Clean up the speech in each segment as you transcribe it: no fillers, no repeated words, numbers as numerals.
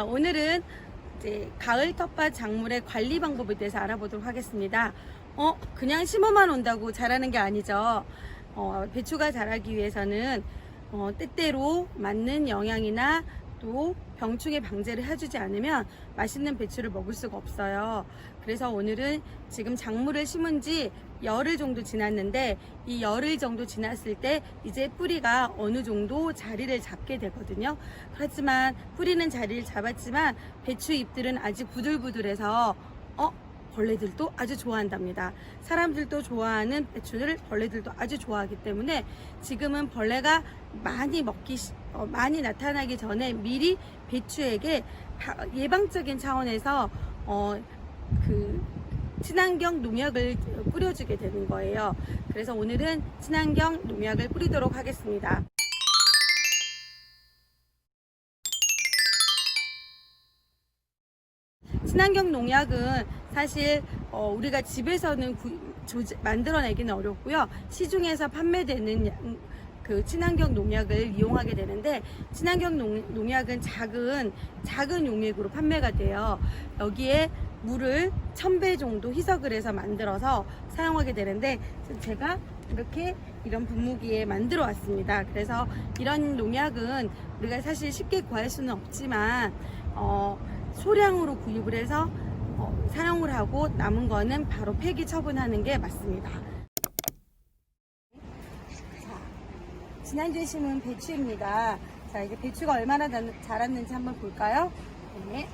자, 오늘은 이제 가을 텃밭 작물의 관리 방법에 대해서 알아보도록 하겠습니다. 그냥 심어만 온다고 자라는 게 아니죠. 배추가 자라기 위해서는 때때로 맞는 영양이나 또 병충해 방제를 해주지 않으면 맛있는 배추를 먹을 수가 없어요. 그래서 오늘은 지금 작물을 심은 지 열흘 정도 지났는데, 이 열흘 정도 지났을 때 이제 뿌리가 어느 정도 자리를 잡게 되거든요. 하지만 뿌리는 자리를 잡았지만 배추 잎들은 아직 부들부들해서 벌레들도 아주 좋아한답니다. 사람들도 좋아하는 배추를 벌레들도 아주 좋아하기 때문에 지금은 벌레가 많이 나타나기 전에 미리 배추에게 예방적인 차원에서 친환경 농약을 뿌려주게 되는 거예요. 그래서 오늘은 친환경 농약을 뿌리도록 하겠습니다. 친환경 농약은 사실 우리가 집에서는 만들어내기는 어렵고요. 시중에서 판매되는 그 친환경 농약을 이용하게 되는데, 친환경 농약은 작은 용액으로 판매가 돼요. 여기에 물을 1000배 정도 희석을 해서 만들어서 사용하게 되는데, 제가 이런 분무기에 만들어 왔습니다. 그래서 이런 농약은 우리가 사실 쉽게 구할 수는 없지만 소량으로 구입을 해서 사용을 하고 남은 거는 바로 폐기 처분하는 게 맞습니다. 자, 지난주에 심은 배추입니다. 자, 이제 배추가 얼마나 자랐는지 한번 볼까요? 네.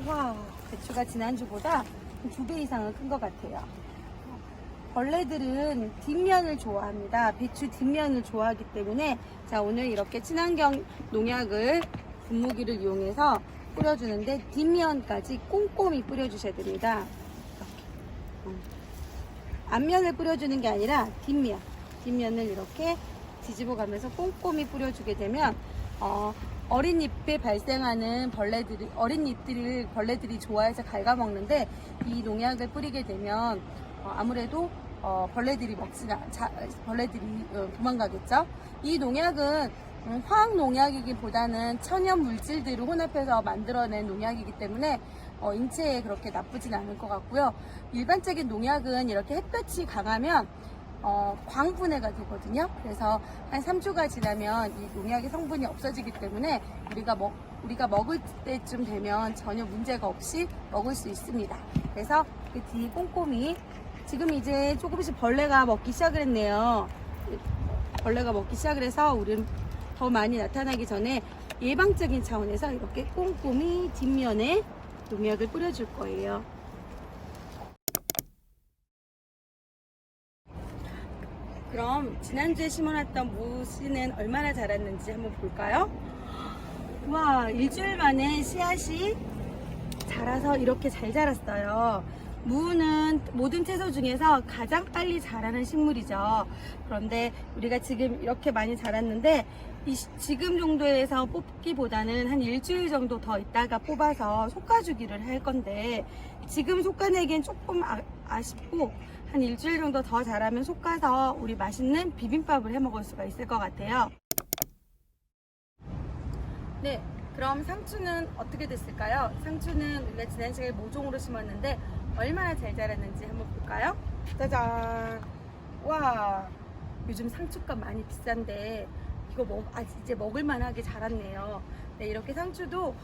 와, 배추가 지난주보다 2배 이상은 큰 것 같아요. 벌레들은 뒷면을 좋아합니다. 배추 뒷면을 좋아하기 때문에, 자, 오늘 이렇게 친환경 농약을 분무기를 이용해서 뿌려주는데, 뒷면까지 꼼꼼히 뿌려주셔야 됩니다. 이렇게. 앞면을 뿌려주는 게 아니라 뒷면을 이렇게 뒤집어 가면서 꼼꼼히 뿌려주게 되면 어린 잎에 발생하는 어린 잎들을 벌레들이 좋아해서 갉아먹는데, 이 농약을 뿌리게 되면 아무래도 벌레들이 도망가겠죠. 이 농약은 화학 농약이기보다는 천연 물질들을 혼합해서 만들어낸 농약이기 때문에 인체에 그렇게 나쁘진 않을 것 같고요. 일반적인 농약은 이렇게 햇볕이 강하면 광분해가 되거든요. 그래서 한 3주가 지나면 이 농약의 성분이 없어지기 때문에 우리가 먹을 때쯤 되면 전혀 문제가 없이 먹을 수 있습니다. 그래서 그 뒤 꼼꼼히, 지금 이제 조금씩 벌레가 먹기 시작을 했네요. 벌레가 먹기 시작을 해서 우리는 더 많이 나타나기 전에 예방적인 차원에서 이렇게 꼼꼼히 뒷면에 농약을 뿌려줄 거예요. 그럼 지난주에 심어놨던 무씨는 얼마나 자랐는지 한번 볼까요? 와, 일주일 만에 씨앗이 자라서 이렇게 잘 자랐어요. 무는 모든 채소 중에서 가장 빨리 자라는 식물이죠. 그런데 우리가 지금 이렇게 많이 자랐는데, 지금 정도에서 뽑기보다는 한 일주일 정도 더 있다가 뽑아서 솎아주기를 할 건데, 지금 솎아내기엔 조금 아쉽고 한 일주일 정도 더 자라면 솎아서 우리 맛있는 비빔밥을 해 먹을 수가 있을 것 같아요. 네, 그럼 상추는 어떻게 됐을까요? 상추는 우리가 지난 시간에 모종으로 심었는데 얼마나 잘 자랐는지 한번 볼까요? 짜잔! 와, 요즘 상추값 많이 비싼데 이거 이제 먹을만하게 자랐네요. 네, 이렇게 상추도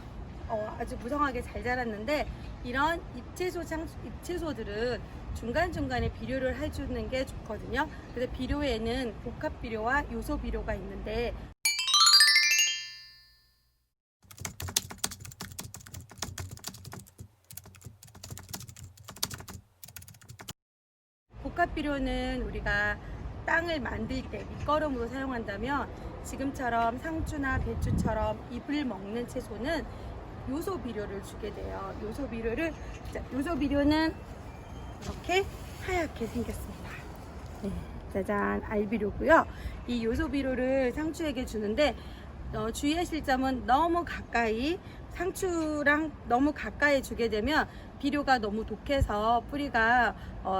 아주 무성하게 잘 자랐는데, 이런 잎채소들은 중간중간에 비료를 해주는 게 좋거든요. 그래서 비료에는 복합 비료와 요소 비료가 있는데, 복합 비료는 우리가 땅을 만들 때 밑거름으로 사용한다면, 지금처럼 상추나 배추처럼 잎을 먹는 채소는 요소 비료를 주게 돼요. 요소 비료는 이렇게 하얗게 생겼습니다. 네, 짜잔, 알비료고요. 이 요소 비료를 상추에게 주는데 주의하실 점은 상추랑 너무 가까이 주게 되면 비료가 너무 독해서 뿌리가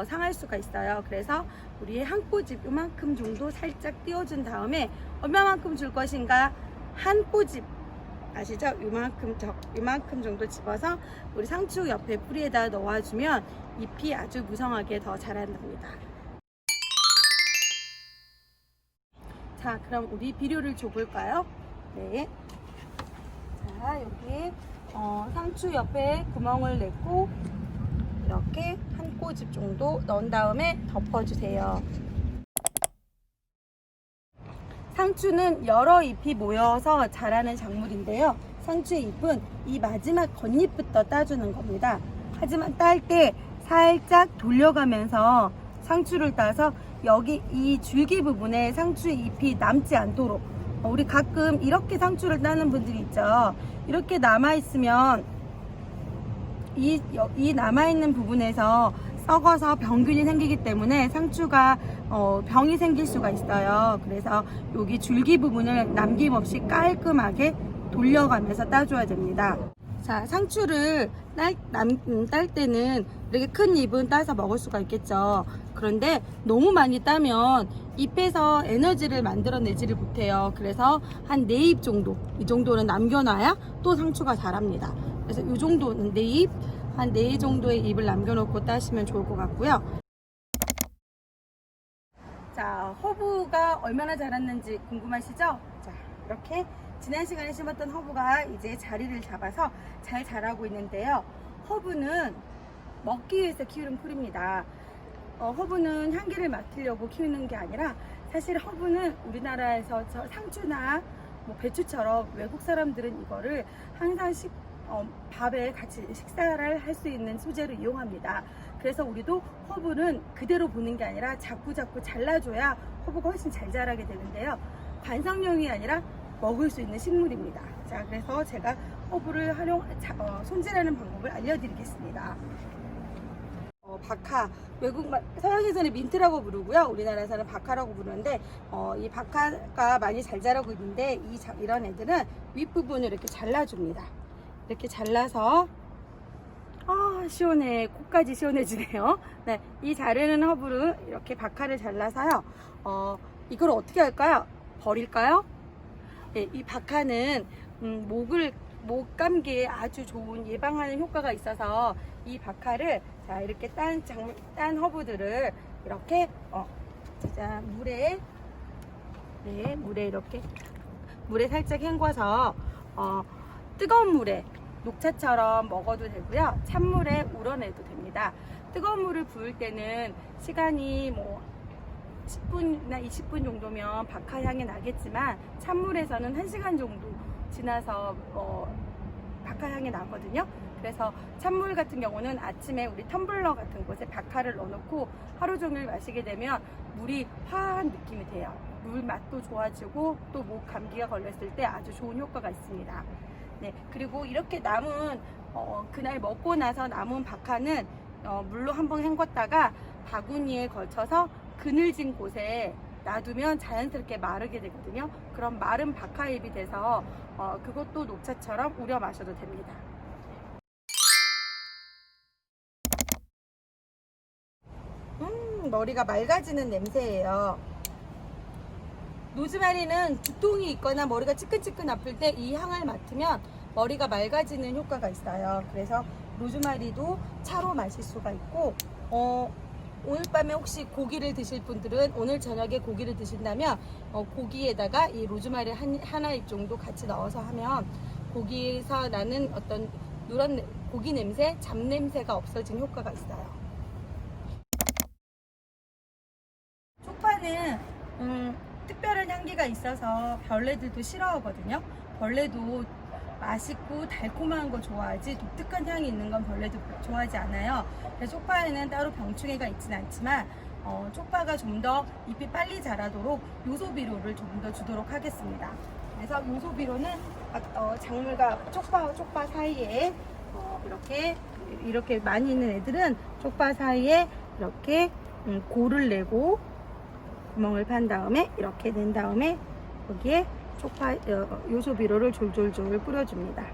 상할 수가 있어요. 그래서 우리 한 꼬집 요만큼 정도 살짝 띄워준 다음에, 얼마만큼 줄 것인가, 한 꼬집 아시죠? 요만큼 정도 집어서 우리 상추 옆에 뿌리에다 넣어주면 잎이 아주 무성하게 더 자란답니다. 자, 그럼 우리 비료를 줘볼까요? 네. 자, 여기 상추 옆에 구멍을 냈고 이렇게 한 꼬집 정도 넣은 다음에 덮어주세요. 상추는 여러 잎이 모여서 자라는 작물인데요. 상추의 잎은 이 마지막 겉잎부터 따주는 겁니다. 하지만 딸 때 살짝 돌려가면서 상추를 따서 여기 이 줄기 부분에 상추의 잎이 남지 않도록, 우리 가끔 이렇게 상추를 따는 분들이 있죠. 이렇게 남아있으면 이 남아있는 부분에서 썩어서 병균이 생기기 때문에 상추가 병이 생길 수가 있어요. 그래서 여기 줄기 부분을 남김없이 깔끔하게 돌려가면서 따줘야 됩니다. 자, 상추를 딸 때는 이렇게 큰 잎은 따서 먹을 수가 있겠죠. 그런데 너무 많이 따면 잎에서 에너지를 만들어내지를 못해요. 그래서 한 4잎 정도, 이 정도는 남겨놔야 또 상추가 자랍니다. 그래서 이 정도는 4잎, 한 4 정도의 잎을 남겨놓고 따시면 좋을 것 같고요. 자, 허브가 얼마나 자랐는지 궁금하시죠? 자, 이렇게 지난 시간에 심었던 허브가 이제 자리를 잡아서 잘 자라고 있는데요. 허브는 먹기 위해서 키우는 풀입니다. 허브는 향기를 맡으려고 키우는 게 아니라 사실 허브는 우리나라에서 상추나 배추처럼 외국 사람들은 이거를 항상 밥에 같이 식사를 할 수 있는 소재로 이용합니다. 그래서 우리도 허브는 그대로 보는 게 아니라 자꾸 잘라줘야 허브가 훨씬 잘 자라게 되는데요. 관상용이 아니라 먹을 수 있는 식물입니다. 자, 그래서 제가 허브를 손질하는 방법을 알려드리겠습니다. 박하, 서양에서는 민트라고 부르고요. 우리나라에서는 박하라고 부르는데 이 박하가 많이 잘 자라고 있는데 이런 애들은 윗부분을 이렇게 잘라줍니다. 이렇게 잘라서 시원해. 코까지 시원해지네요. 네, 이 자르는 허브를 이렇게 박하를 잘라서요. 이걸 어떻게 할까요? 버릴까요? 네, 이 박하는 목 감기에 아주 좋은 예방하는 효과가 있어서 이 박하를 자 이렇게 딴 허브들을 이렇게 물에 이렇게 물에 살짝 헹궈서 뜨거운 물에 녹차처럼 먹어도 되고요. 찬물에 우러내도 됩니다. 뜨거운 물을 부을 때는 시간이 10분이나 20분 정도면 박하 향이 나겠지만 찬물에서는 1시간 정도 지나서 박하 향이 나거든요. 그래서 찬물 같은 경우는 아침에 우리 텀블러 같은 곳에 박하를 넣어놓고 하루 종일 마시게 되면 물이 화한 느낌이 돼요. 물 맛도 좋아지고 또 목 감기가 걸렸을 때 아주 좋은 효과가 있습니다. 네, 그리고 이렇게 남은 그날 먹고 나서 남은 박하는 물로 한번 헹궜다가 바구니에 걸쳐서 그늘진 곳에 놔두면 자연스럽게 마르게 되거든요. 그럼 마른 박하잎이 돼서 그것도 녹차처럼 우려 마셔도 됩니다. 머리가 맑아지는 냄새예요. 로즈마리는 두통이 있거나 머리가 찌끈찌끈 아플 때 이 향을 맡으면 머리가 맑아지는 효과가 있어요. 그래서 로즈마리도 차로 마실 수가 있고 오늘 밤에 혹시 고기를 드실 분들은 오늘 저녁에 고기를 드신다면 고기에다가 이 로즈마리 하나 잎 정도 같이 넣어서 하면 고기에서 나는 어떤 누런 고기 냄새, 잡냄새가 없어진 효과가 있어요. 쪽파는 특별한 향기가 있어서 벌레들도 싫어하거든요. 벌레도 맛있고 달콤한 거 좋아하지 독특한 향이 있는 건 벌레도 좋아하지 않아요. 그래서 쪽파에는 따로 병충해가 있진 않지만 쪽파가 좀 더 잎이 빨리 자라도록 요소비료를 좀 더 주도록 하겠습니다. 그래서 요소비료는 작물과 쪽파 사이에 이렇게 많이 있는 애들은 쪽파 사이에 이렇게 골을 내고 구멍을 판 다음에 이렇게 낸 다음에 여기에 쪽파 요소비료를 졸졸졸 뿌려줍니다.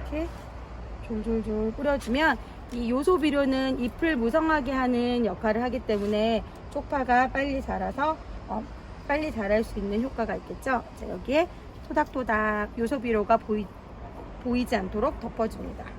이렇게 졸졸졸 뿌려주면 이 요소비료는 잎을 무성하게 하는 역할을 하기 때문에 쪽파가 빨리 자라서 빨리 자랄 수 있는 효과가 있겠죠. 자, 여기에 토닥토닥 요소비료가 보이지 않도록 덮어줍니다.